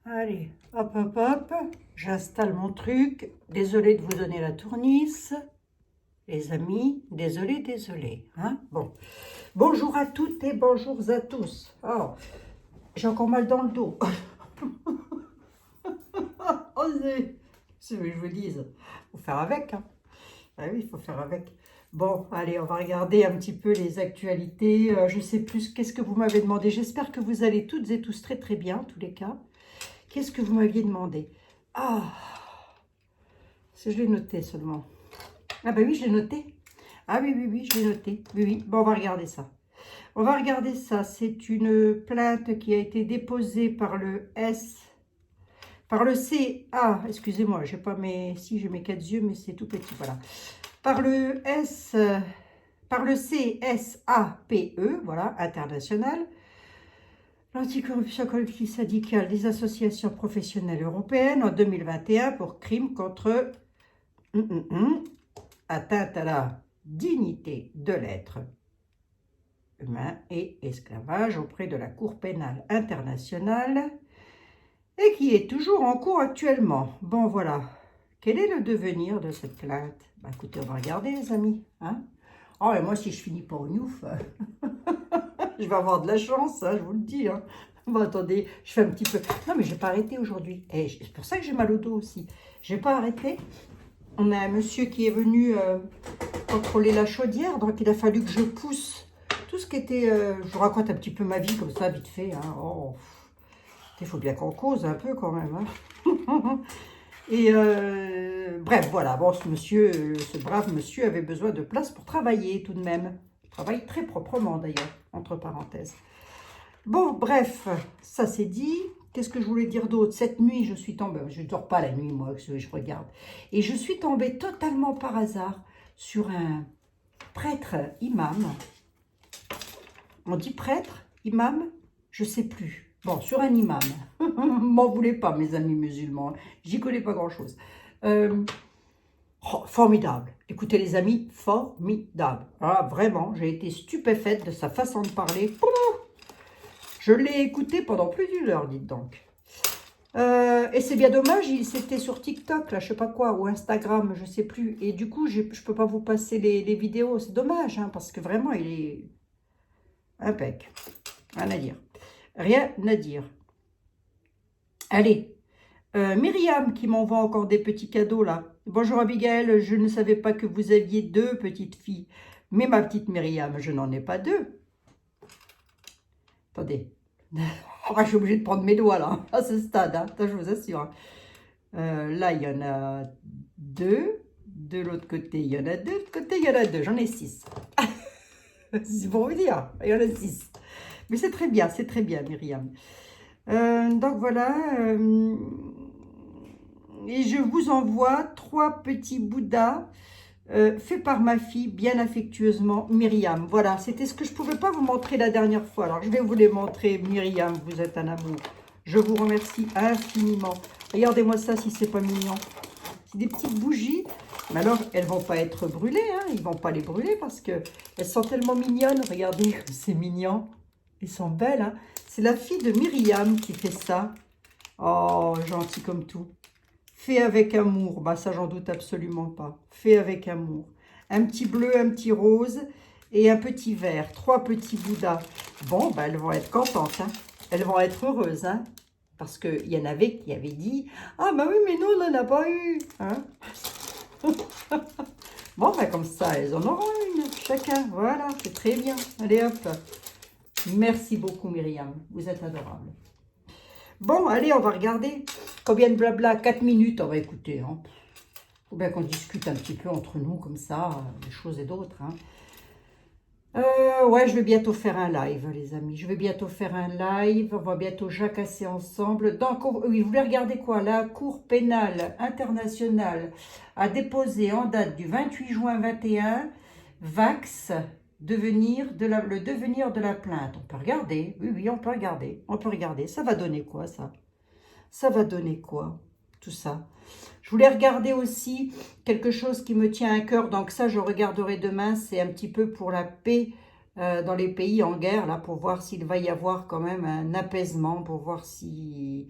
Allez, hop, hop, hop. J'installe mon truc. Désolée de vous donner la tournisse. Les amis, désolée. Hein, bon. Bonjour à toutes et bonjour à tous. Oh, j'ai encore mal dans le dos. Oh, c'est ce que je vous dise. Faut faire avec. Hein. Ah oui, il faut faire avec. Bon, allez, on va regarder un petit peu les actualités. Je sais plus qu'est-ce que vous m'avez demandé. J'espère que vous allez toutes et tous très très bien, en tous les cas. Qu'est-ce que vous m'aviez demandé? Ah, si je l'ai noté seulement. Ah ben oui, je l'ai noté. Ah oui, je l'ai noté. Oui. Bon, on va regarder ça. On va regarder ça. C'est une plainte qui a été déposée par le excusez-moi, j'ai pas mes, si j'ai mes 4 yeux, mais c'est tout petit, voilà. Par le CSAPE, voilà, international, l'anticorruption collective syndicale des associations professionnelles européennes en 2021 pour crimes contre atteinte à la dignité de l'être humain et esclavage auprès de la Cour pénale internationale et qui est toujours en cours actuellement. Bon, voilà. Quel est le devenir de cette plainte? Bah, écoutez, on va regarder, les amis. Hein, oh, et moi, si je finis pas au Newf, je vais avoir de la chance, hein, je vous le dis. Hein. Bon, attendez, je fais un petit peu... Non, mais je n'ai pas arrêté aujourd'hui. Et c'est pour ça que j'ai mal au dos aussi. Je n'ai pas arrêté. On a un monsieur qui est venu contrôler la chaudière, donc il a fallu que je pousse tout ce qui était... je vous raconte un petit peu ma vie, comme ça, vite fait. Hein. Oh, il faut bien qu'on cause un peu, quand même. Hein. Et bref, voilà. Bon, ce brave monsieur avait besoin de place pour travailler, tout de même. Il travaille très proprement, d'ailleurs, entre parenthèses. Bon, bref, ça c'est dit. Qu'est-ce que je voulais dire d'autre? Cette nuit, je suis tombée... Je ne dors pas la nuit, moi, que je regarde. Et je suis tombée totalement par hasard sur un prêtre imam. On dit prêtre, imam? Je ne sais plus. Bon, sur un imam. M'en voulez pas, mes amis musulmans. J'y connais pas grand-chose. Formidable. Écoutez, les amis, formidable. Ah, vraiment, j'ai été stupéfaite de sa façon de parler. Je l'ai écouté pendant plus d'une heure, dites donc. Et c'est bien dommage, c'était sur TikTok, là, je sais pas quoi, ou Instagram, je sais plus. Et du coup, je peux pas vous passer les vidéos. C'est dommage, hein, parce que vraiment, il est impec. Rien à dire. Rien à dire. Allez. Myriam qui m'envoie encore des petits cadeaux, là. Bonjour Abigail, je ne savais pas que vous aviez 2 petites filles. Mais ma petite Myriam, je n'en ai pas 2. Attendez. Oh, je suis obligée de prendre mes doigts, là, à ce stade, hein. Ça, je vous assure. Là, il y en a 2. De l'autre côté, il y en a 2. De l'autre côté, il y en a 2. J'en ai 6. C'est pour vous dire. Il y en a 6. Mais c'est très bien, Myriam. Donc, voilà. Et je vous envoie 3 petits bouddhas faits par ma fille, bien affectueusement, Myriam. Voilà, c'était ce que je ne pouvais pas vous montrer la dernière fois. Alors, je vais vous les montrer. Myriam, vous êtes un amour. Je vous remercie infiniment. Regardez-moi ça, si c'est pas mignon. C'est des petites bougies. Mais alors, elles ne vont pas être brûlées. Hein. Ils ne vont pas les brûler parce qu'elles sont tellement mignonnes. Regardez, c'est mignon. Elles sont belles. Hein. C'est la fille de Myriam qui fait ça. Oh, gentil comme tout. Fait avec amour. Bah, ça, j'en doute absolument pas. Fait avec amour. Un petit bleu, un petit rose et un petit vert. 3 petits bouddhas. Bon, bah, elles vont être contentes. Hein. Elles vont être heureuses. Hein. Parce qu'il y en avait qui avaient dit « Ah, bah oui, mais nous, on n'en a pas eu. Hein ?» Bon, bah, comme ça, elles en auront une, chacun. Voilà, c'est très bien. Allez, hop. Merci beaucoup, Myriam. Vous êtes adorable. Bon, allez, on va regarder. Combien de blabla? 4 minutes, on va écouter. Hein. Faut bien qu'on discute un petit peu entre nous, comme ça, des choses et d'autres. Hein. Ouais, je vais bientôt faire un live, les amis. Je vais bientôt faire un live. On va bientôt jacasser ensemble. Donc, oui, vous voulez regarder quoi? La Cour pénale internationale a déposé en date du 28 juin 21, VAX, le devenir de la plainte. On peut regarder. Oui, on peut regarder. On peut regarder. Ça va donner quoi, ça? Ça va donner quoi, tout ça? Je voulais regarder aussi quelque chose qui me tient à cœur, donc ça je regarderai demain, c'est un petit peu pour la paix dans les pays en guerre, là, pour voir s'il va y avoir quand même un apaisement, pour voir si...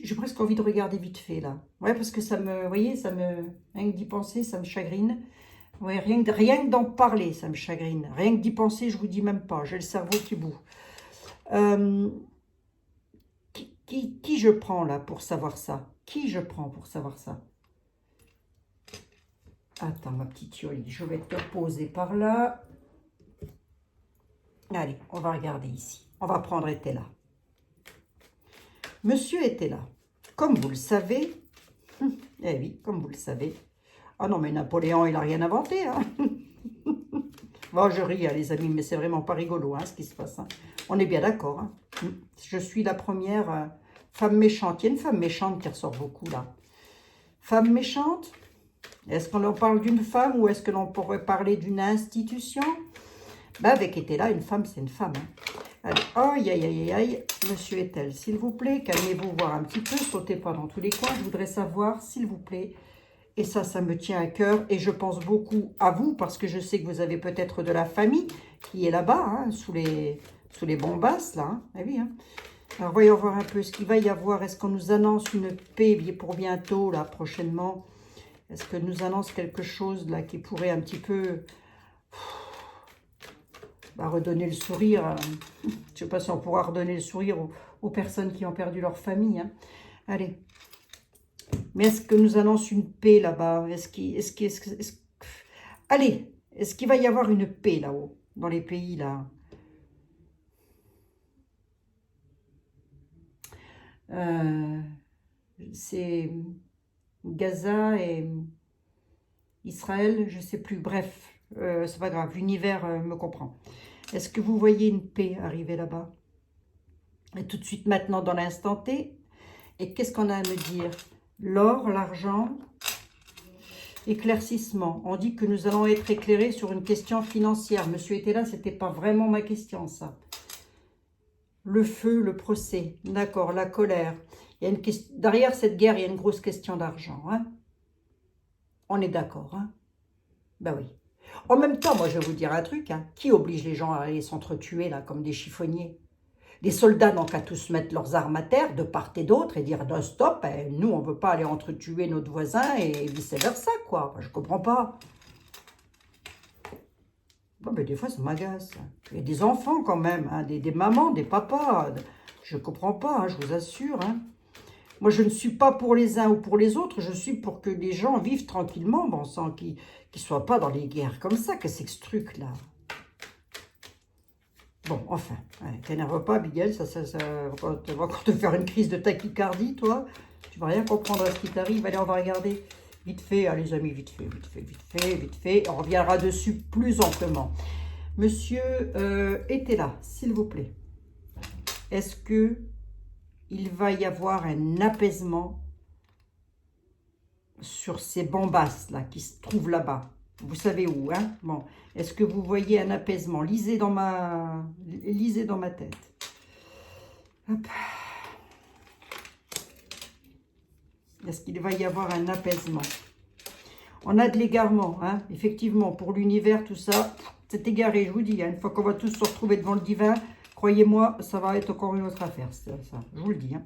J'ai presque envie de regarder vite fait, là. Ouais, parce que ça me... Vous voyez, ça me... Rien que d'y penser, ça me chagrine. Ouais, rien que d'en parler, ça me chagrine. Rien que d'y penser, je vous dis même pas. J'ai le cerveau qui bout. Qui je prends, là, pour savoir ça? Qui je prends pour savoir ça? Attends, ma petite Yoli, je vais te poser par là. Allez, on va regarder ici. On va prendre était là. Monsieur était là. Comme vous le savez, eh oui, comme vous le savez. Ah non, mais Napoléon, il n'a rien inventé. Hein. Bon, je ris, hein, les amis, mais c'est vraiment pas rigolo, hein, ce qui se passe. Hein. On est bien d'accord. Hein. Je suis la première femme méchante. Il y a une femme méchante qui ressort beaucoup, là. Femme méchante? Est-ce qu'on en parle d'une femme ou est-ce que l'on pourrait parler d'une institution? Ben, avec Etela, une femme, c'est une femme. Hein. Allez, aïe, aïe, aïe, aïe, monsieur Etel, s'il vous plaît, calmez-vous, voir un petit peu, sautez pas dans tous les coins. Je voudrais savoir, s'il vous plaît, et ça me tient à cœur, et je pense beaucoup à vous, parce que je sais que vous avez peut-être de la famille qui est là-bas, hein, sous les bombasses, là. Hein. Ah oui, hein. Alors, voyons voir un peu ce qu'il va y avoir. Est-ce qu'on nous annonce une paix pour bientôt, là, prochainement? Est-ce que nous annonce quelque chose, là, qui pourrait un petit peu... redonner le sourire. Je ne sais pas si on pourra redonner le sourire aux personnes qui ont perdu leur famille. Hein. Allez. Mais est-ce que nous annonce une paix là-bas? Allez, est-ce qu'il va y avoir une paix là-haut, dans les pays là? C'est Gaza et Israël, je ne sais plus. Bref, c'est pas grave, l'univers me comprend. Est-ce que vous voyez une paix arriver là-bas? Et tout de suite maintenant dans l'instant T. Et qu'est-ce qu'on a à me dire? L'or, l'argent, éclaircissement. On dit que nous allons être éclairés sur une question financière. Monsieur était là, c'était pas vraiment ma question, ça. Le feu, le procès, d'accord, la colère. Il y a une question... Derrière cette guerre, il y a une grosse question d'argent. Hein? On est d'accord, hein? Ben oui. En même temps, moi, je vais vous dire un truc. Hein. Qui oblige les gens à aller s'entretuer, là, comme des chiffonniers? Les soldats n'ont qu'à tous mettre leurs armes à terre, de part et d'autre, et dire non, stop, nous, on ne veut pas aller entretuer notre voisin, et vice-versa, quoi. Enfin, je comprends pas. Bon, mais des fois, ça m'agace. Il y a des enfants, quand même, hein, des mamans, des papas. Je ne comprends pas, hein, je vous assure. Hein. Moi, je ne suis pas pour les uns ou pour les autres, je suis pour que les gens vivent tranquillement, bon, sans qu'ils ne soient pas dans les guerres comme ça. Qu'est-ce que c'est que ce truc-là? Bon, enfin, ouais, t'énerve pas, Abigail, ça va encore te faire une crise de tachycardie, toi. Tu vas rien comprendre à ce qui t'arrive. Allez, on va regarder vite fait, hein, les amis, vite fait, vite fait, vite fait, vite fait. On reviendra dessus plus amplement. Monsieur était là, s'il vous plaît. Est-ce que il va y avoir un apaisement sur ces bombasses là qui se trouvent là-bas? Vous savez où, hein? Bon, est-ce que vous voyez un apaisement? Lisez dans ma tête. Hop. Est-ce qu'il va y avoir un apaisement? On a de l'égarement, hein? Effectivement, pour l'univers, tout ça, c'est égaré, je vous dis. Hein, une fois qu'on va tous se retrouver devant le divin, croyez-moi, ça va être encore une autre affaire, ça, je vous le dis. Hein.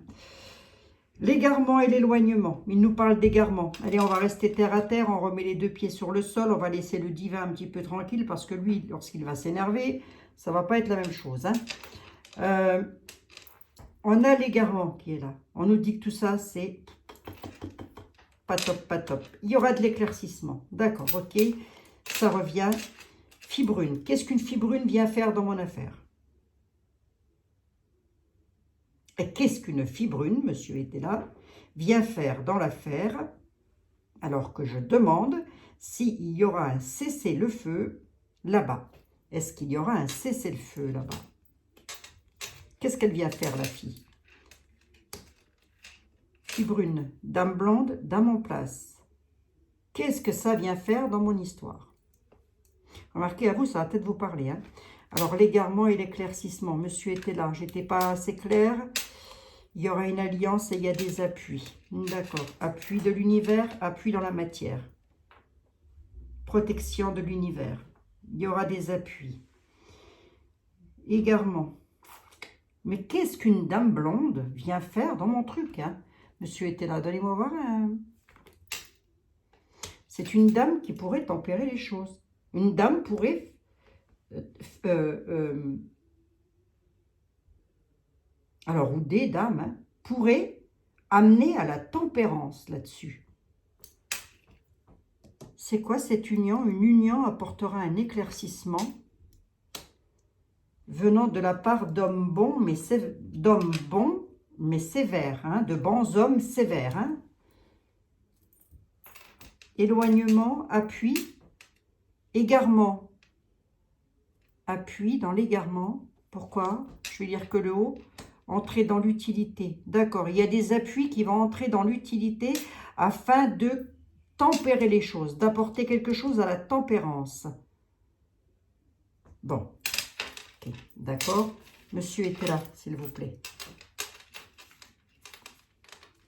L'égarement et l'éloignement. Il nous parle d'égarement. Allez, on va rester terre à terre. On remet les deux pieds sur le sol. On va laisser le divin un petit peu tranquille parce que lui, lorsqu'il va s'énerver, ça ne va pas être la même chose. Hein. On a l'égarement qui est là. On nous dit que tout ça, c'est pas top, pas top. Il y aura de l'éclaircissement. D'accord, ok. Ça revient. Fibrune. Qu'est-ce qu'une fibrune vient faire dans mon affaire? Et qu'est-ce qu'une fibrune, monsieur était là, vient faire dans l'affaire, alors que je demande s'il y aura un cessez-le-feu là-bas. Est-ce qu'il y aura un cessez-le-feu là-bas? Qu'est-ce qu'elle vient faire, la fille? Fibrune, dame blonde, dame en place. Qu'est-ce que ça vient faire dans mon histoire? Remarquez, à vous, ça va peut-être vous parler. Hein. Alors, l'égarement et l'éclaircissement. Monsieur était là, j'étais pas assez claire. Il y aura une alliance et il y a des appuis. D'accord. Appui de l'univers, appui dans la matière. Protection de l'univers. Il y aura des appuis. Égarement. Mais qu'est-ce qu'une dame blonde vient faire dans mon truc, hein? Monsieur était là. Donnez-moi voir. C'est une dame qui pourrait tempérer les choses. Une dame pourrait alors, ou des dames, hein, pourraient amener à la tempérance là-dessus. C'est quoi cette union? Une union apportera un éclaircissement venant de la part d'hommes bons, mais sévères, hein, de bons hommes sévères. Hein. Éloignement, appui, égarement. Appui dans l'égarement. Pourquoi? Je vais lire que le haut. Entrer dans l'utilité. D'accord, il y a des appuis qui vont entrer dans l'utilité afin de tempérer les choses, d'apporter quelque chose à la tempérance. Bon, okay. D'accord. Monsieur était là, s'il vous plaît.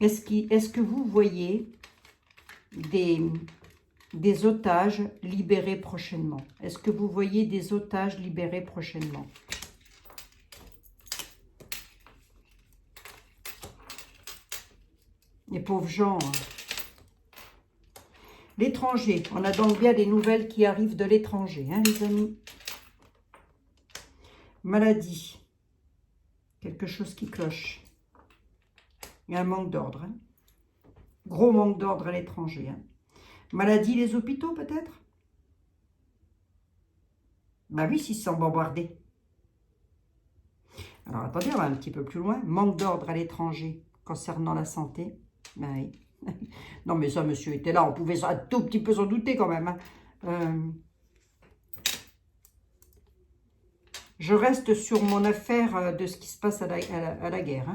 Est-ce que vous voyez des otages libérés prochainement? Est-ce que vous voyez des otages libérés prochainement? Les pauvres gens. Hein. L'étranger. On a donc bien des nouvelles qui arrivent de l'étranger, hein, les amis. Maladie. Quelque chose qui cloche. Il y a un manque d'ordre. Hein. Gros manque d'ordre à l'étranger. Hein. Maladie, les hôpitaux peut-être? Ben oui, s'ils sont bombardés. Alors attendez, on va un petit peu plus loin. Manque d'ordre à l'étranger concernant la santé. Ben oui. Non mais ça, monsieur était là, on pouvait un tout petit peu s'en douter quand même. Hein. Je reste sur mon affaire de ce qui se passe à la guerre. Hein.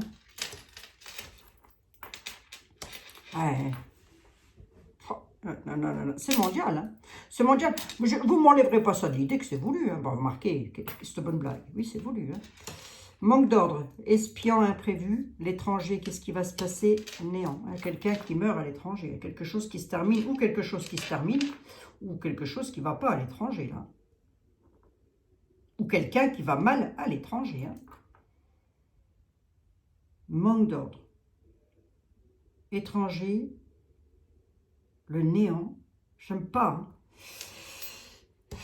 Ouais. Non. C'est mondial. Hein. C'est mondial. Vous ne m'enlèverez pas ça de l'idée que c'est voulu. Hein. Bon, remarquez, c'est une bonne blague. Oui, c'est voulu. Hein. Manque d'ordre, espion imprévu, l'étranger, qu'est-ce qui va se passer? Néant. Hein. Quelqu'un qui meurt à l'étranger, quelque chose qui se termine, ou quelque chose qui se termine, ou quelque chose qui ne va pas à l'étranger. Là. Ou quelqu'un qui va mal à l'étranger. Hein. Manque d'ordre. Étranger, le néant, j'aime pas. Hein.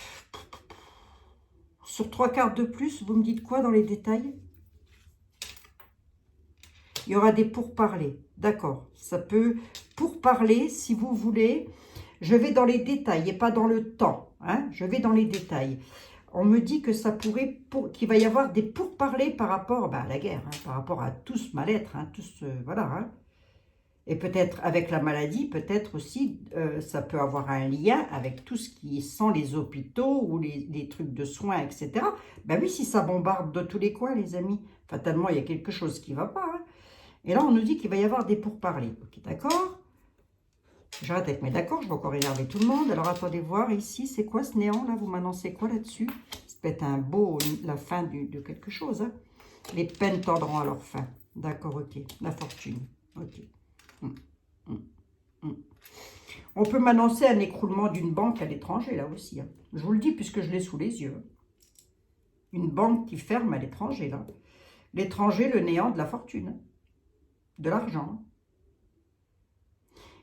Sur 3 cartes de plus, vous me dites quoi dans les détails? Il y aura des pourparlers. D'accord. Ça peut pourparler si vous voulez. Je vais dans les détails et pas dans le temps. Hein. Je vais dans les détails. On me dit que ça pourrait, qu'il va y avoir des pourparlers par rapport à la guerre, hein, par rapport à tout ce mal-être, hein, tout ce, voilà. Hein. Et peut-être avec la maladie, peut-être aussi, ça peut avoir un lien avec tout ce qui sent les hôpitaux ou les trucs de soins, etc. Ben oui, si ça bombarde de tous les coins, les amis, fatalement, il y a quelque chose qui ne va pas. Hein. Et là, on nous dit qu'il va y avoir des pourparlers. Ok, d'accord. J'arrête avec mes d'accord, je vais encore énerver tout le monde. Alors, attendez voir ici, c'est quoi ce néant, là? Vous m'annoncez quoi là-dessus? C'est peut-être la fin de quelque chose. Hein. Les peines tendront à leur fin. D'accord, ok. La fortune. Ok. On peut m'annoncer un écroulement d'une banque à l'étranger, là aussi. Hein. Je vous le dis, puisque je l'ai sous les yeux. Une banque qui ferme à l'étranger, là. L'étranger, le néant de la fortune. De l'argent.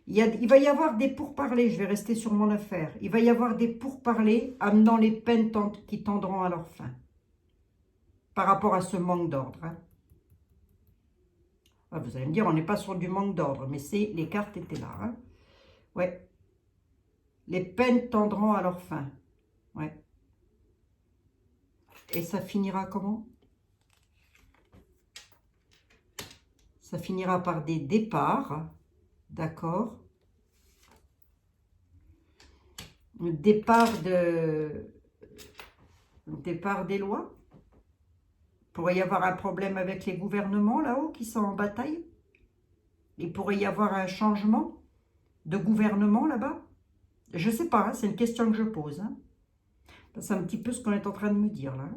Il va y avoir des pourparlers, je vais rester sur mon affaire. Il va y avoir des pourparlers amenant les peines qui tendront à leur fin. Par rapport à ce manque d'ordre. Hein. Ah, vous allez me dire, on n'est pas sur du manque d'ordre, mais les cartes étaient là. Hein. Ouais. Les peines tendront à leur fin. Ouais. Et ça finira comment? Ça finira par des départs. D'accord. Départ des lois. Il pourrait y avoir un problème avec les gouvernements là-haut qui sont en bataille. Il pourrait y avoir un changement de gouvernement là-bas. Je ne sais pas, hein, c'est une question que je pose. Hein. C'est un petit peu ce qu'on est en train de me dire là.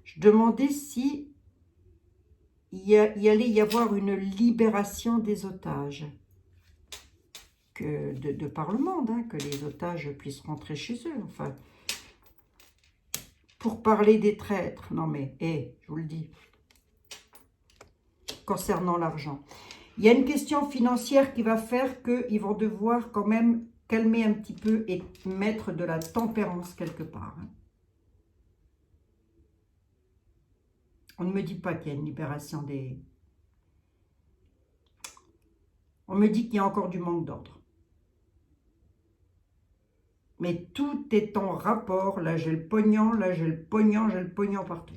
Je demandais si il allait y avoir une libération des otages. De par le monde, hein, que les otages puissent rentrer chez eux. Enfin, pour parler des traîtres. Non mais, je vous le dis. concernant l'argent. Il y a une question financière qui va faire qu'ils vont devoir quand même calmer un petit peu et mettre de la tempérance quelque part. On ne me dit pas qu'il y a une libération des... On me dit qu'il y a encore du manque d'ordre. Mais tout est en rapport. Là, j'ai le pognon, là, j'ai le pognon partout.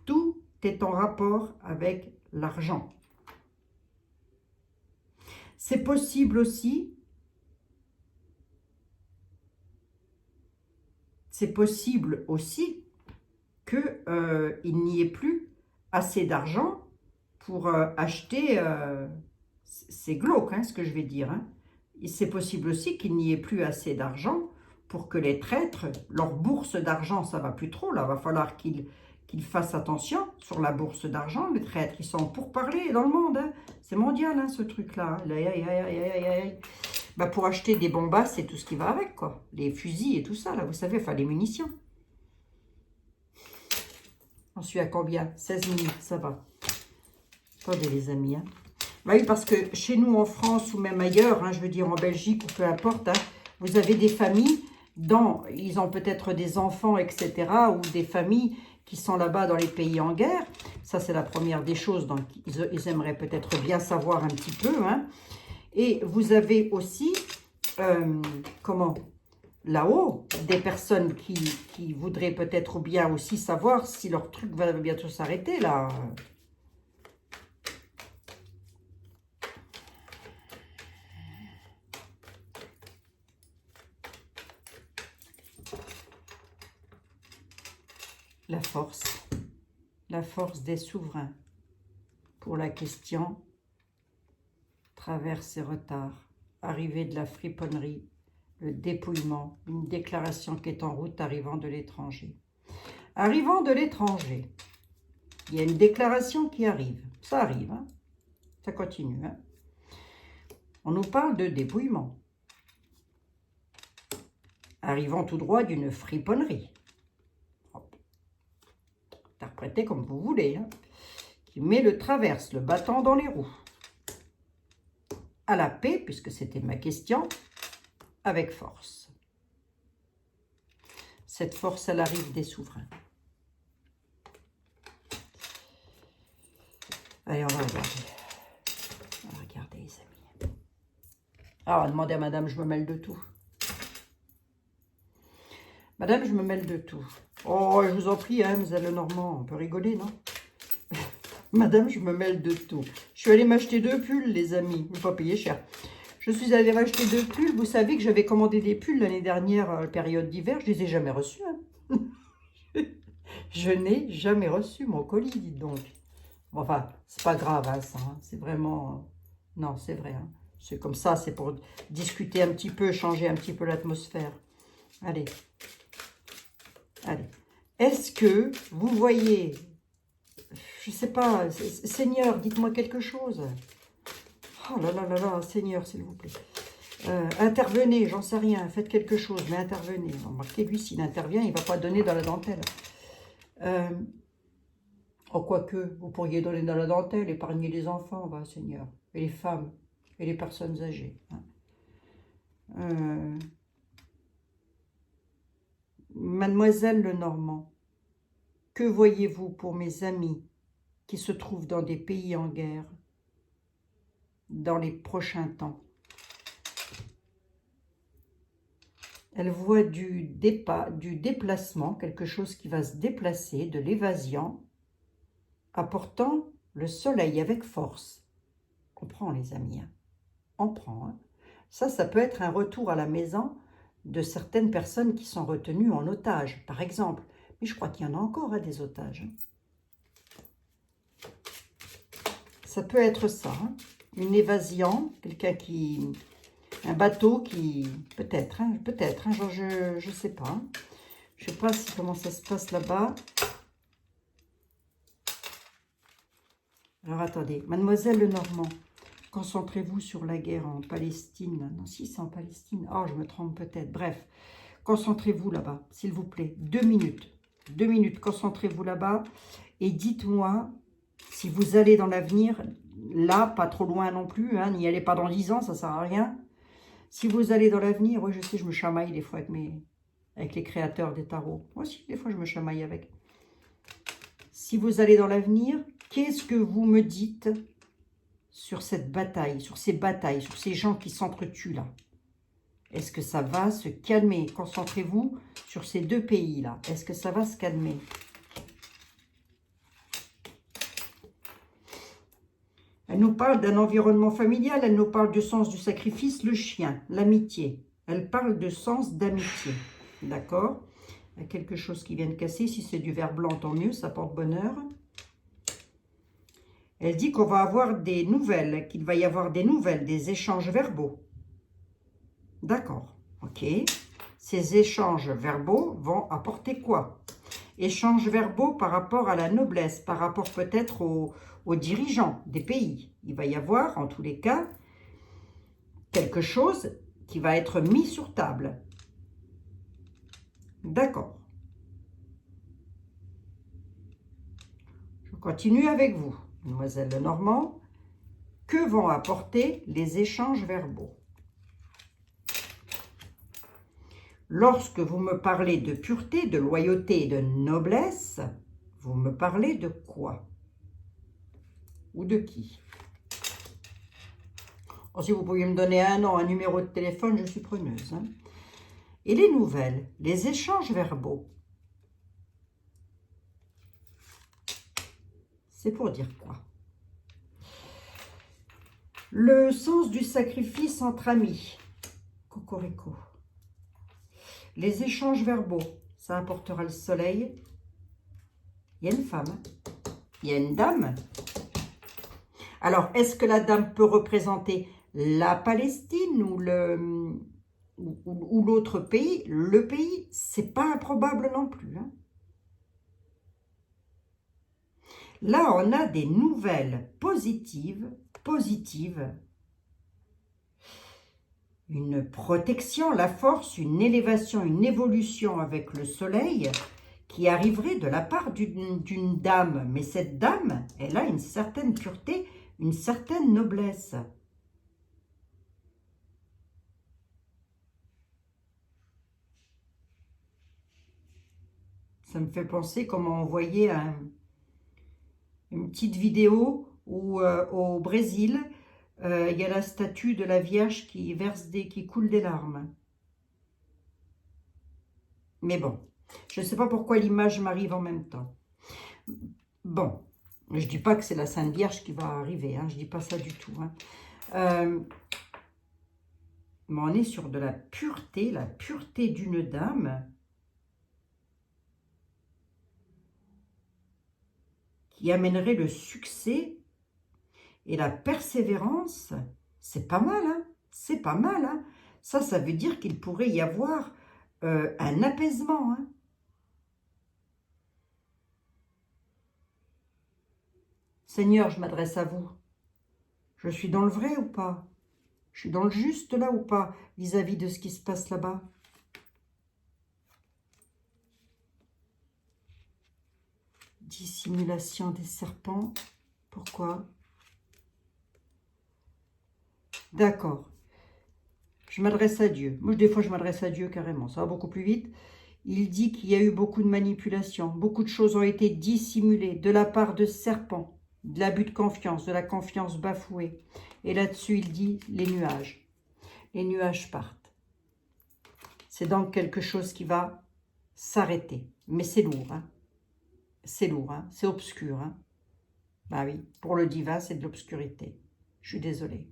Tout est en rapport avec l'argent. C'est possible aussi, qu'il n'y ait plus assez d'argent pour acheter, c'est glauque ce que je vais dire, c'est possible aussi qu'il n'y ait plus assez d'argent pour que les traîtres, leur bourse d'argent, ça va plus trop, là, va falloir qu'ils fassent attention sur la bourse d'argent, les traîtres, ils sont pour parler dans le monde, c'est mondial ce truc-là, bah, pour acheter des bombasses et tout ce qui va avec, quoi, les fusils et tout ça, là, vous savez, enfin les munitions. On suis à combien? 16 minutes, ça va. Attendez les amis, Bah oui, parce que chez nous en France ou même ailleurs, je veux dire en Belgique ou peu importe, vous avez des familles ils ont peut-être des enfants, etc. ou des familles qui sont là-bas dans les pays en guerre. Ça, c'est la première des choses, donc ils aimeraient peut-être bien savoir un petit peu. Et vous avez aussi, là-haut, des personnes qui voudraient peut-être bien aussi savoir si leur truc va bientôt s'arrêter, là. La force des souverains pour la question traverse et retard, arrivée de la friponnerie, le dépouillement, une déclaration qui est en route arrivant de l'étranger. Arrivant de l'étranger, il y a une déclaration qui arrive, ça arrive, ça continue. On nous parle de dépouillement, arrivant tout droit d'une friponnerie. Interprétez comme vous voulez, qui met le traverse, le battant dans les roues. À la paix, puisque c'était ma question, avec force. Cette force, elle arrive des souverains. Allez, on va regarder. On va regarder, les amis. Ah, on va demander à madame, je me mêle de tout. Madame, je me mêle de tout. Oh, je vous en prie, mademoiselle Lenormand, on peut rigoler, non? Madame, je me mêle de tout. Je suis allée m'acheter 2 pulls, les amis. Je ne vais pas payer cher. Je suis allée m'acheter 2 pulls. Vous savez que j'avais commandé des pulls l'année dernière, période d'hiver. Je ne les ai jamais reçus. Je n'ai jamais reçu mon colis, dites donc. Enfin, c'est pas grave, ça. C'est vraiment... Non, c'est vrai. C'est comme ça, c'est pour discuter un petit peu, changer un petit peu l'atmosphère. Allez. Allez. Est-ce que vous voyez... Je ne sais pas, Seigneur, dites-moi quelque chose. Oh là là là là, Seigneur, s'il vous plaît. Intervenez, j'en sais rien, faites quelque chose, mais intervenez. Remarquez, lui, s'il intervient, il ne va pas donner dans la dentelle. Oh, quoique, vous pourriez donner dans la dentelle, épargner les enfants, Seigneur, et les femmes, et les personnes âgées. Mademoiselle Lenormand, que voyez-vous pour mes amis qui se trouvent dans des pays en guerre dans les prochains temps? Elle voit du déplacement, quelque chose qui va se déplacer, de l'évasion, apportant le soleil avec force. On prend, les amis, on prend. Ça peut être un retour à la maison de certaines personnes qui sont retenues en otage, par exemple. Mais je crois qu'il y en a encore des otages. Ça peut être ça, une évasion, quelqu'un qui... Un bateau qui... Peut-être, je ne sais pas. Je ne sais pas comment ça se passe là-bas. Alors, attendez. Mademoiselle Lenormand, concentrez-vous sur la guerre en Palestine. Non, si, c'est en Palestine. Oh, je me trompe peut-être. Bref, concentrez-vous là-bas, s'il vous plaît. 2 minutes. 2 minutes, concentrez-vous là-bas. Et dites-moi Si vous allez dans l'avenir, là, pas trop loin non plus, hein, n'y allez pas dans 10 ans, ça sert à rien. Si vous allez dans l'avenir, oui, je sais, je me chamaille des fois avec les créateurs des tarots. Moi aussi, des fois, je me chamaille avec. Si vous allez dans l'avenir, qu'est-ce que vous me dites sur cette bataille, sur ces gens qui s'entretuent là? Est-ce que ça va se calmer? Concentrez-vous sur ces deux pays-là. Est-ce que ça va se calmer? Elle nous parle d'un environnement familial, elle nous parle du sens du sacrifice, le chien, l'amitié. Elle parle de sens d'amitié. D'accord? Il y a quelque chose qui vient de casser. Si c'est du vert blanc, tant mieux, ça porte bonheur. Elle dit qu'on va avoir des nouvelles, qu'il va y avoir des nouvelles, des échanges verbaux. D'accord, ok. Ces échanges verbaux vont apporter quoi? Échanges verbaux par rapport à la noblesse, par rapport peut-être aux dirigeants des pays. Il va y avoir, en tous les cas, quelque chose qui va être mis sur table. D'accord. Je continue avec vous, Mademoiselle Lenormand. Que vont apporter les échanges verbaux? Lorsque vous me parlez de pureté, de loyauté et de noblesse, vous me parlez de quoi? Ou de qui? Oh, si vous pouviez me donner un nom, un numéro de téléphone, je suis preneuse. Hein. Et les nouvelles, les échanges verbaux, c'est pour dire quoi? Le sens du sacrifice entre amis, cocorico. Les échanges verbaux, ça apportera le soleil. Il y a une femme, il y a une dame. Alors, est-ce que la dame peut représenter la Palestine ou l'autre pays? Le pays, c'est pas improbable non plus. Hein. Là, on a des nouvelles positives, une protection, la force, une élévation, une évolution avec le soleil qui arriverait de la part d'une dame. Mais cette dame, elle a une certaine pureté, une certaine noblesse. Ça me fait penser comment on voyait une petite vidéo où au Brésil, il y a la statue de la Vierge qui qui coule des larmes. Mais bon, je ne sais pas pourquoi l'image m'arrive en même temps. Bon, je ne dis pas que c'est la Sainte Vierge qui va arriver, hein, je ne dis pas ça du tout. Hein. Mais on est sur de la pureté d'une dame qui amènerait le succès et la persévérance. C'est pas mal, hein, c'est pas mal. Hein. Ça veut dire qu'il pourrait y avoir un apaisement. Hein. Seigneur, je m'adresse à vous. Je suis dans le vrai ou pas? Je suis dans le juste là ou pas vis-à-vis de ce qui se passe là-bas? Dissimulation des serpents. Pourquoi? D'accord. Je m'adresse à Dieu. Moi, des fois, je m'adresse à Dieu carrément. Ça va beaucoup plus vite. Il dit qu'il y a eu beaucoup de manipulations. Beaucoup de choses ont été dissimulées de la part de serpents, de l'abus de confiance, de la confiance bafouée. Et là-dessus, il dit les nuages. Les nuages partent. C'est donc quelque chose qui va s'arrêter. Mais c'est lourd, hein. C'est lourd, hein. C'est obscur, hein. Bah oui, pour le divin, c'est de l'obscurité. Je suis désolée.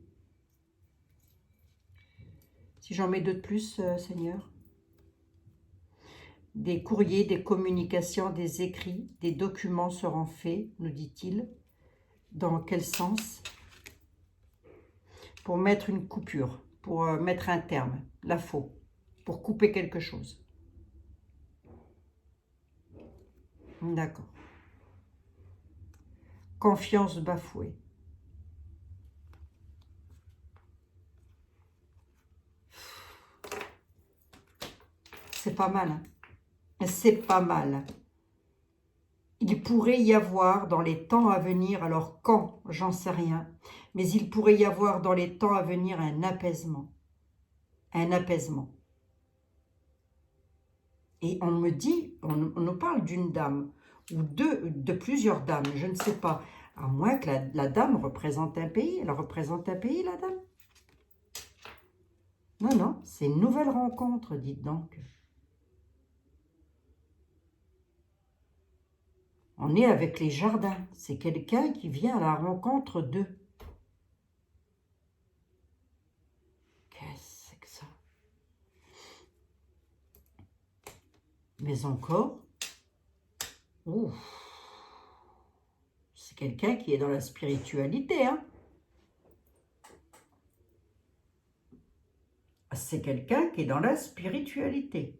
Si j'en mets deux de plus, Seigneur. Des courriers, des communications, des écrits, des documents seront faits, nous dit-il. Dans quel sens? Pour mettre une coupure, pour mettre un terme, la faux, pour couper quelque chose. D'accord. Confiance bafouée. C'est pas mal, hein? C'est pas mal. Il pourrait y avoir dans les temps à venir, alors quand, j'en sais rien, mais il pourrait y avoir dans les temps à venir un apaisement. Un apaisement. Et on me dit, on nous parle d'une dame, ou de plusieurs dames, je ne sais pas, à moins que la dame représente un pays. Elle représente un pays, la dame? Non, non, c'est une nouvelle rencontre, dites donc. On est avec les jardins. C'est quelqu'un qui vient à la rencontre d'eux. Qu'est-ce que c'est que ça? Mais encore, ouf, c'est quelqu'un qui est dans la spiritualité, hein? C'est quelqu'un qui est dans la spiritualité.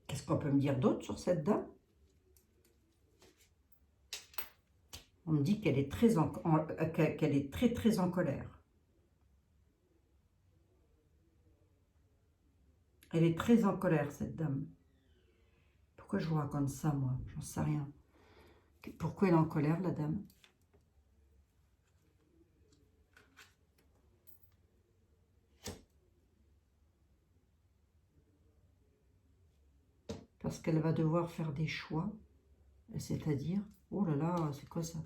Qu'est-ce qu'on peut me dire d'autre sur cette dame? On me dit qu'elle est très très en colère. Elle est très en colère, cette dame. Pourquoi je vous raconte ça, moi? J'en sais rien. Pourquoi elle est en colère, la dame? Parce qu'elle va devoir faire des choix. C'est-à-dire, oh là là, c'est quoi ça?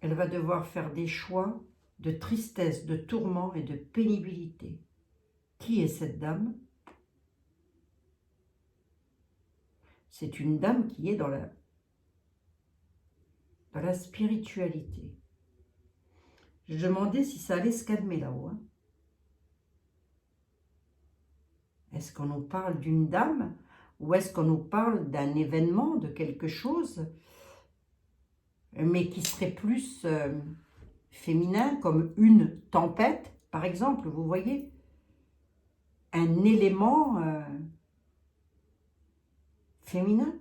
Elle va devoir faire des choix de tristesse, de tourment et de pénibilité. Qui est cette dame? C'est une dame qui est dans la spiritualité. Je demandais si ça allait se calmer là-haut. Hein. Est-ce qu'on nous parle d'une dame ou est-ce qu'on nous parle d'un événement, de quelque chose, mais qui serait plus féminin, comme une tempête, par exemple, vous voyez? Un élément féminin.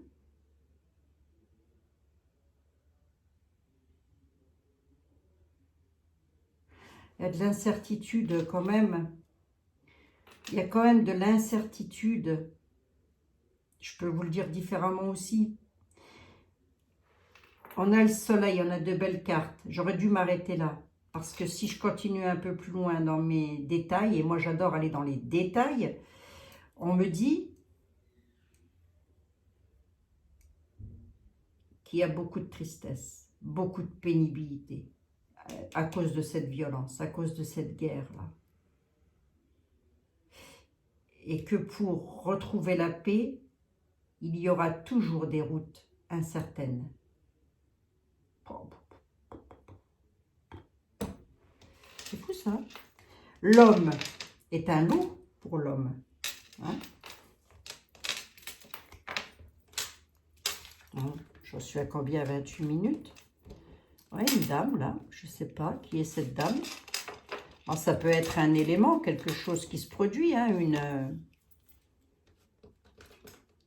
Il y a de l'incertitude quand même. Il y a quand même de l'incertitude. Je peux vous le dire différemment aussi. On a le soleil, on a de belles cartes. J'aurais dû m'arrêter là. Parce que si je continue un peu plus loin dans mes détails, et moi j'adore aller dans les détails, on me dit qu'il y a beaucoup de tristesse, beaucoup de pénibilité à cause de cette violence, à cause de cette guerre-là. Et que pour retrouver la paix, il y aura toujours des routes incertaines. C'est fou ça. L'homme est un loup pour l'homme. Hein? Je suis à combien? 28 minutes. Oui, une dame là, je ne sais pas qui est cette dame. Alors, ça peut être un élément, quelque chose qui se produit, hein,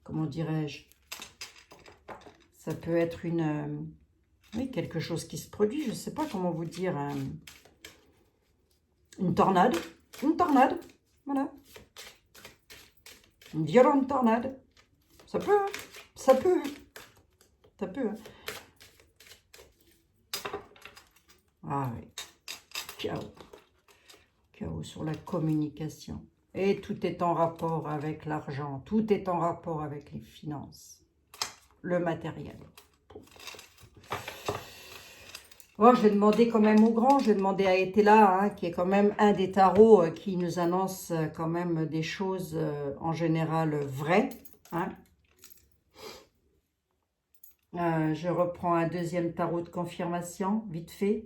comment dirais-je? Ça peut être oui, quelque chose qui se produit, je ne sais pas comment vous dire, une tornade, voilà. Une violente tornade. Ça peut, hein, ça peut, ça peut. Hein. Ah oui, chaos. Chaos sur la communication. Et tout est en rapport avec l'argent, tout est en rapport avec les finances, le matériel. Oh, je vais demander quand même au grand, je vais demander à Etela, hein, qui est quand même un des tarots qui nous annonce quand même des choses en général vraies. Hein. Je reprends un deuxième tarot de confirmation, vite fait.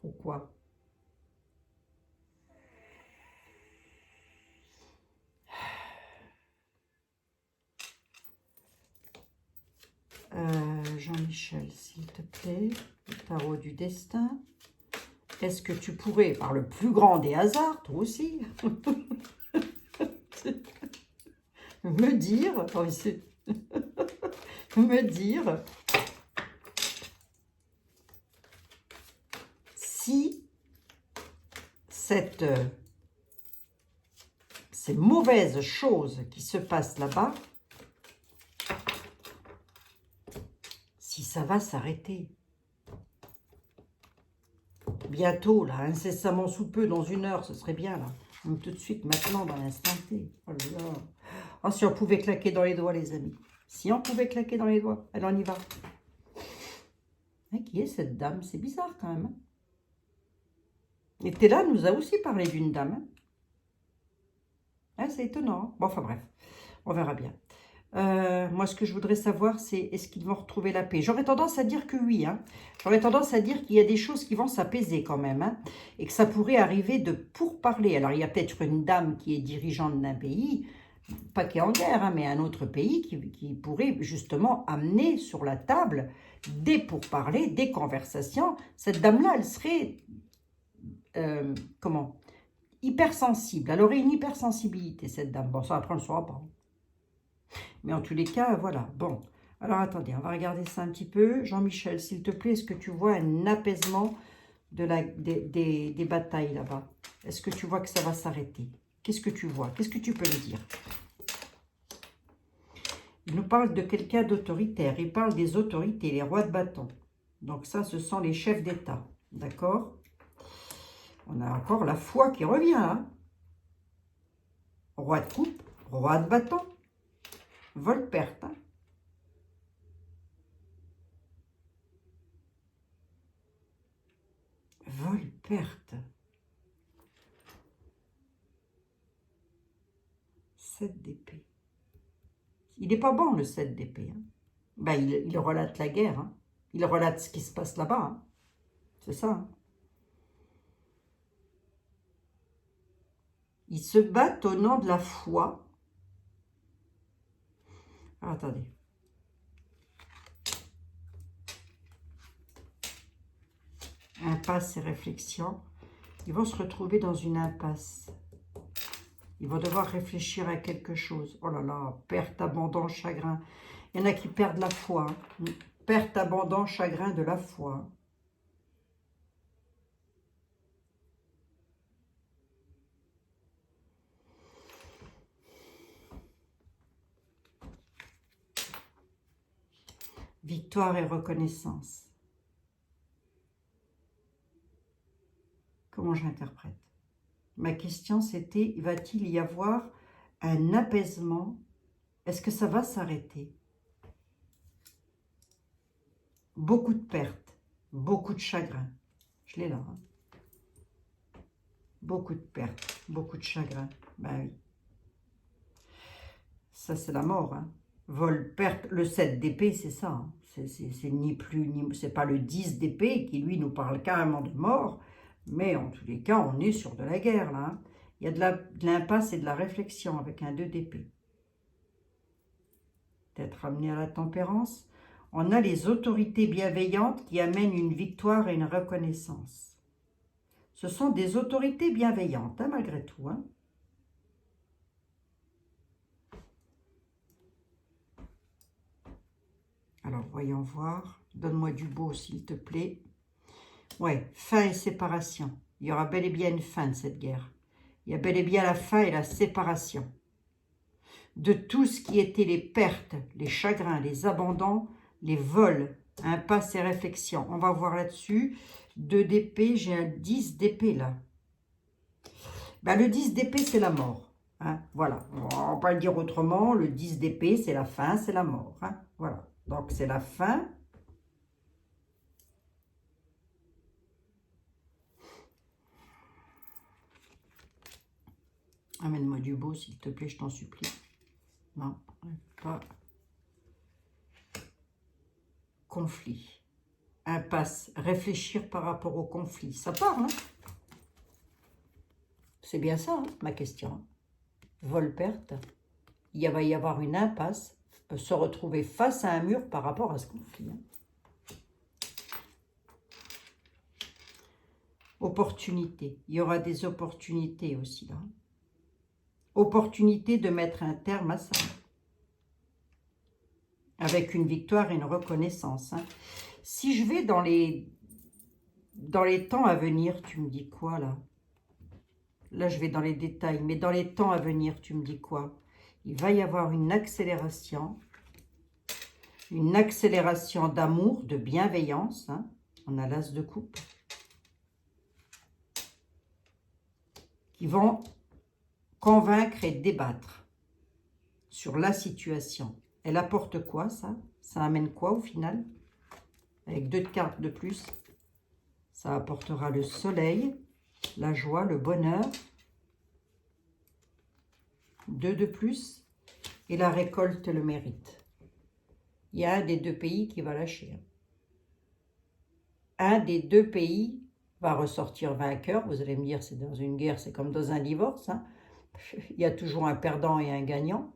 Pourquoi? Jean-Michel, s'il te plaît, le tarot du destin. Est-ce que tu pourrais, par le plus grand des hasards, toi aussi, me dire, si cette ces mauvaises choses qui se passent là-bas, si ça va s'arrêter. Bientôt, là, incessamment sous peu, dans 1 heure, ce serait bien, là. Même tout de suite, maintenant, dans l'instant T. Oh là là. Oh, si on pouvait claquer dans les doigts, les amis. Si on pouvait claquer dans les doigts. Allez, on y va. Qui est cette dame? C'est bizarre, quand même. Et Théla nous a aussi parlé d'une dame. C'est étonnant. Bon, enfin bref, on verra bien. Moi, ce que je voudrais savoir, c'est est-ce qu'ils vont retrouver la paix? J'aurais tendance à dire que oui. J'aurais tendance à dire qu'il y a des choses qui vont s'apaiser quand même. Et que ça pourrait arriver de pourparler. Alors, il y a peut-être une dame qui est dirigeante d'un pays, pas qui est en guerre, mais un autre pays qui pourrait justement amener sur la table des pourparlers, des conversations. Cette dame-là, elle serait... comment? Hypersensible. Elle aurait une hypersensibilité, cette dame. Bon, ça, après, on ne le saura pas. Mais en tous les cas, voilà. Bon, alors attendez, on va regarder ça un petit peu. Jean-Michel, s'il te plaît, est-ce que tu vois un apaisement des batailles là-bas? Est-ce que tu vois que ça va s'arrêter? Qu'est-ce que tu vois? Qu'est-ce que tu peux me dire? Il nous parle de quelqu'un d'autoritaire. Il parle des autorités, les rois de bâton. Donc ça, ce sont les chefs d'État. D'accord? On a encore la foi qui revient. Roi de coupe, roi de bâton. Vol-perte. Vol-perte. 7 d'épée. Il n'est pas bon, le 7 d'épée. Ben, il relate la guerre. Il relate ce qui se passe là-bas. C'est ça. Ils se battent au nom de la foi. Alors, attendez. Impasse et réflexion. Ils vont se retrouver dans une impasse. Ils vont devoir réfléchir à quelque chose. Oh là là, perte, abandon, chagrin. Il y en a qui perdent la foi. Perte, abandon, chagrin de la foi. Victoire et reconnaissance. Comment j'interprète? Ma question, c'était, va-t-il y avoir un apaisement? Est-ce que ça va s'arrêter? Beaucoup de pertes, beaucoup de chagrin. Je l'ai là. Beaucoup de pertes, beaucoup de chagrin. Ben oui. Ça, c'est la mort. Vol, perte, le 7 d'épée, c'est ça. C'est ni plus, ni... C'est pas le 10 d'épée qui, lui, nous parle carrément de mort. Mais en tous les cas, on est sur de la guerre, là. Il y a de l'impasse et de la réflexion avec un 2 d'épée. D'être amené à la tempérance. On a les autorités bienveillantes qui amènent une victoire et une reconnaissance. Ce sont des autorités bienveillantes, malgré tout. Alors, voyons voir. Donne-moi du beau, s'il te plaît. Ouais, fin et séparation. Il y aura bel et bien une fin de cette guerre. Il y a bel et bien la fin et la séparation. De tout ce qui était les pertes, les chagrins, les abandons, les vols, impasse et réflexion. On va voir là-dessus. 2 d'épée, j'ai un 10 d'épée là. Ben, le 10 d'épée, c'est la mort. Voilà, on va pas le dire autrement. Le 10 d'épée, c'est la fin, c'est la mort. Voilà, donc c'est la fin. Amène-moi du beau, s'il te plaît, je t'en supplie. Non, pas. Conflit. Impasse. Réfléchir par rapport au conflit. Ça parle, C'est bien ça, ma question. Vol-perte. Il va y avoir une impasse. Se retrouver face à un mur par rapport à ce conflit. Opportunité. Il y aura des opportunités aussi, là. Opportunité de mettre un terme à ça. Avec une victoire et une reconnaissance. Si je vais dans les temps à venir, tu me dis quoi là? là je vais dans les détails, mais dans les temps à venir, tu me dis quoi? Il va y avoir une accélération d'amour, de bienveillance. Hein. On a l'as de coupe. Qui vont convaincre et débattre sur la situation. Elle apporte quoi, ça? Ça amène quoi au final? Avec 2 cartes de plus, ça apportera le soleil, la joie, le bonheur. 2 de plus et la récolte, le mérite. Il y a un des 2 pays qui va lâcher. Un des 2 pays va ressortir vainqueur. Vous allez me dire, c'est dans une guerre, c'est comme dans un divorce. Hein. Il y a toujours un perdant et un gagnant.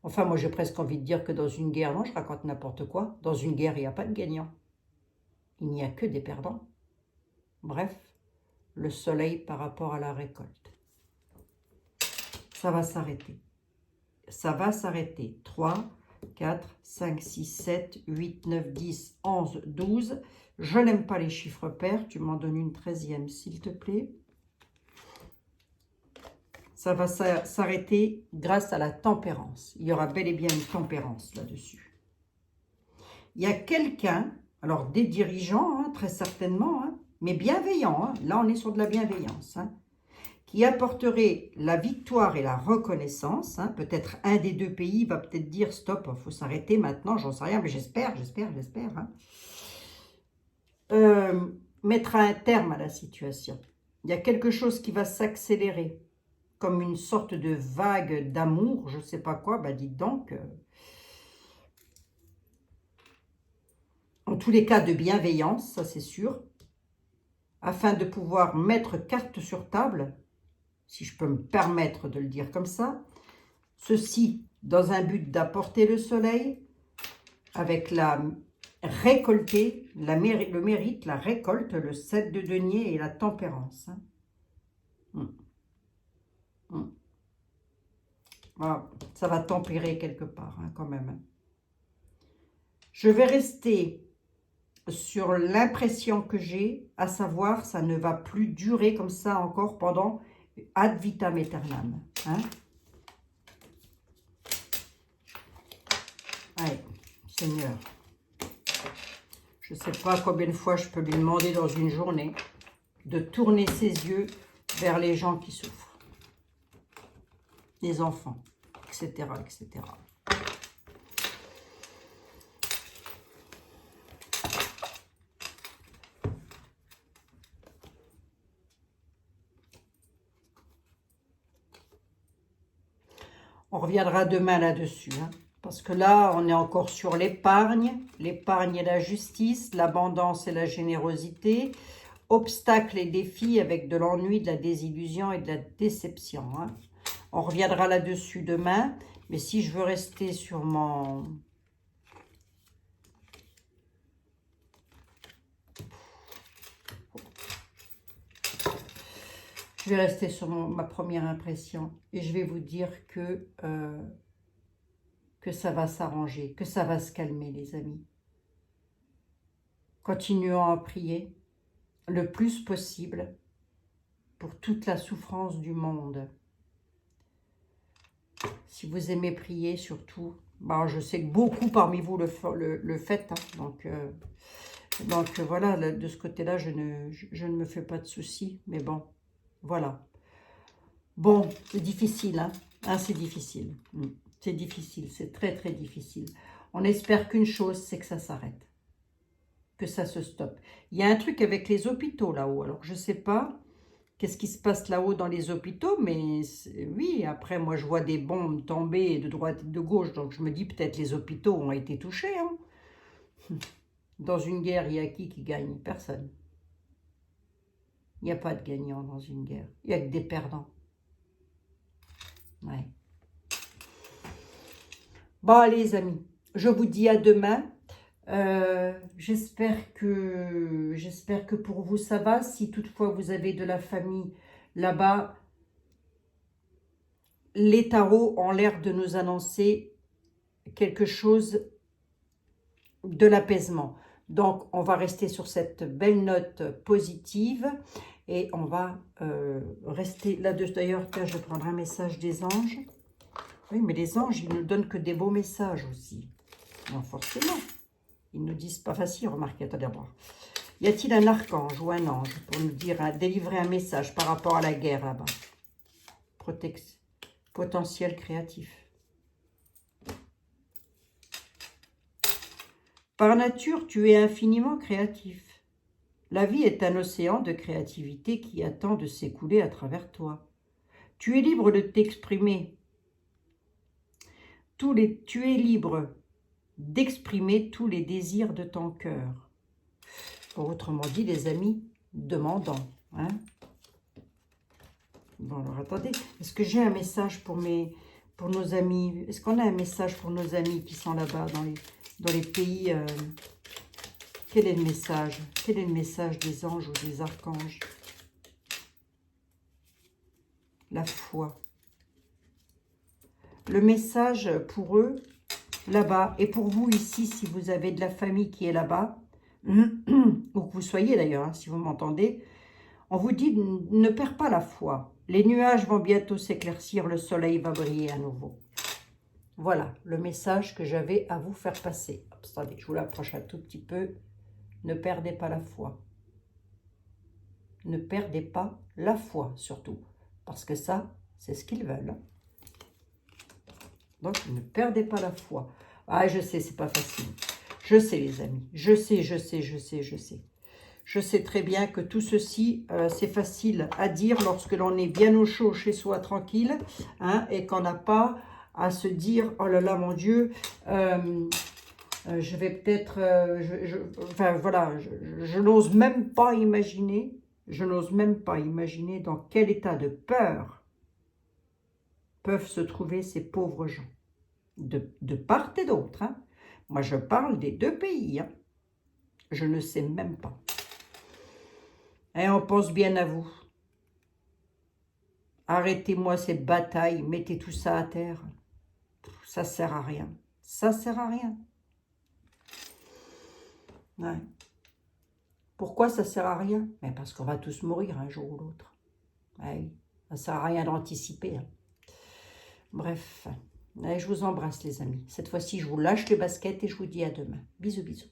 Enfin, moi, j'ai presque envie de dire que dans une guerre, non, je raconte n'importe quoi. Dans une guerre, il n'y a pas de gagnant. Il n'y a que des perdants. Bref, le soleil par rapport à la récolte. Ça va s'arrêter. Ça va s'arrêter. 3, 4, 5, 6, 7, 8, 9, 10, 11, 12. Je n'aime pas les chiffres pairs. Tu m'en donnes une 13e, s'il te plaît. Ça va s'arrêter grâce à la tempérance. Il y aura bel et bien une tempérance là-dessus. Il y a quelqu'un, alors des dirigeants, hein, très certainement, hein, mais bienveillants. Hein, là, on est sur de la bienveillance. Hein, qui apporterait la victoire et la reconnaissance. Hein, peut-être un des 2 pays va peut-être dire « Stop, il faut s'arrêter maintenant, j'en sais rien, mais j'espère. Hein. Mettra un terme à la situation. Il y a quelque chose qui va s'accélérer, comme une sorte de vague d'amour, je ne sais pas quoi, bah dites donc. En tous les cas, de bienveillance, ça c'est sûr, afin de pouvoir mettre carte sur table, si je peux me permettre de le dire comme ça, ceci dans un but d'apporter le soleil, avec la récolter, le mérite, la récolte, le 7 de denier et la tempérance. Hein. Voilà, ça va tempérer quelque part, hein, quand même. Je vais rester sur l'impression que j'ai, à savoir, ça ne va plus durer comme ça encore pendant ad vitam aeternam. Hein. Allez, Seigneur, je ne sais pas combien de fois je peux lui demander dans une journée de tourner ses yeux vers les gens qui souffrent, les enfants, etc., etc. On reviendra demain là-dessus, hein, parce que là, on est encore sur l'épargne et la justice, l'abondance et la générosité, obstacles et défis avec de l'ennui, de la désillusion et de la déception. Hein. On reviendra là-dessus demain, mais si je veux rester sur mon... Je vais rester sur ma première impression et je vais vous dire que ça va s'arranger, que ça va se calmer, les amis. Continuons à prier le plus possible pour toute la souffrance du monde. Si vous aimez prier, surtout, bah, je sais que beaucoup parmi vous le faites, hein, donc voilà, de ce côté-là, je ne me fais pas de soucis, mais bon. Voilà. Bon, c'est difficile, hein. Ah, c'est difficile. C'est difficile, c'est très, très difficile. On espère qu'une chose, c'est que ça s'arrête. Que ça se stoppe. Il y a un truc avec les hôpitaux là-haut. Alors, je ne sais pas qu'est-ce qui se passe là-haut dans les hôpitaux, mais oui, après, moi, je vois des bombes tomber de droite et de gauche. Donc, je me dis peut-être les hôpitaux ont été touchés. Hein. Dans une guerre, il y a qui gagne? Personne. Il n'y a pas de gagnant dans une guerre. Il n'y a que des perdants. Ouais. Bon, les amis, je vous dis à demain. J'espère que pour vous, ça va. Si toutefois vous avez de la famille là-bas, les tarots ont l'air de nous annoncer quelque chose de l'apaisement. Donc, on va rester sur cette belle note positive et on va rester là-dessus. D'ailleurs, tiens, je vais prendre un message des anges. Oui, mais les anges, ils ne donnent que des beaux messages aussi. Non, forcément. Ils nous disent pas facile, remarquez, attendez d'abord. Y a-t-il un archange ou un ange pour nous dire, délivrer un message par rapport à la guerre là-bas? Potentiel créatif. Par nature, tu es infiniment créatif. La vie est un océan de créativité qui attend de s'écouler à travers toi. Tu es libre de t'exprimer. Tu es libre d'exprimer tous les désirs de ton cœur. Autrement dit, les amis, demandants. Hein? Bon, alors attendez, est-ce que j'ai un message pour nos amis? Est-ce qu'on a un message pour nos amis qui sont là-bas dans les pays? Quel est le message? Quel est le message des anges ou des archanges? La foi. Le message pour eux, là-bas, et pour vous ici, si vous avez de la famille qui est là-bas, ou que vous soyez d'ailleurs, hein, si vous m'entendez, on vous dit, ne perds pas la foi. Les nuages vont bientôt s'éclaircir, le soleil va briller à nouveau. Voilà le message que j'avais à vous faire passer. Attendez, je vous l'approche un tout petit peu. Ne perdez pas la foi. Ne perdez pas la foi, surtout. Parce que ça, c'est ce qu'ils veulent. Donc, ne perdez pas la foi. Ah, je sais, c'est pas facile. Je sais, les amis. Je sais. Je sais très bien que tout ceci, c'est facile à dire lorsque l'on est bien au chaud chez soi, tranquille, hein, et qu'on n'a pas à se dire, oh là là, mon Dieu, je vais peut-être, enfin voilà, je n'ose même pas imaginer, dans quel état de peur peuvent se trouver ces pauvres gens, de part et d'autre. Hein. Moi, je parle des deux pays, hein. Je ne sais même pas. Et on pense bien à vous. Arrêtez-moi cette bataille, mettez tout ça à terre. Ça sert à rien. Ça sert à rien. Ouais. Pourquoi ça sert à rien? Mais parce qu'on va tous mourir un jour ou l'autre. Ouais. Ça sert à rien d'anticiper. Hein. Bref. Allez, je vous embrasse les amis. Cette fois-ci, je vous lâche les baskets et je vous dis à demain. Bisous, bisous.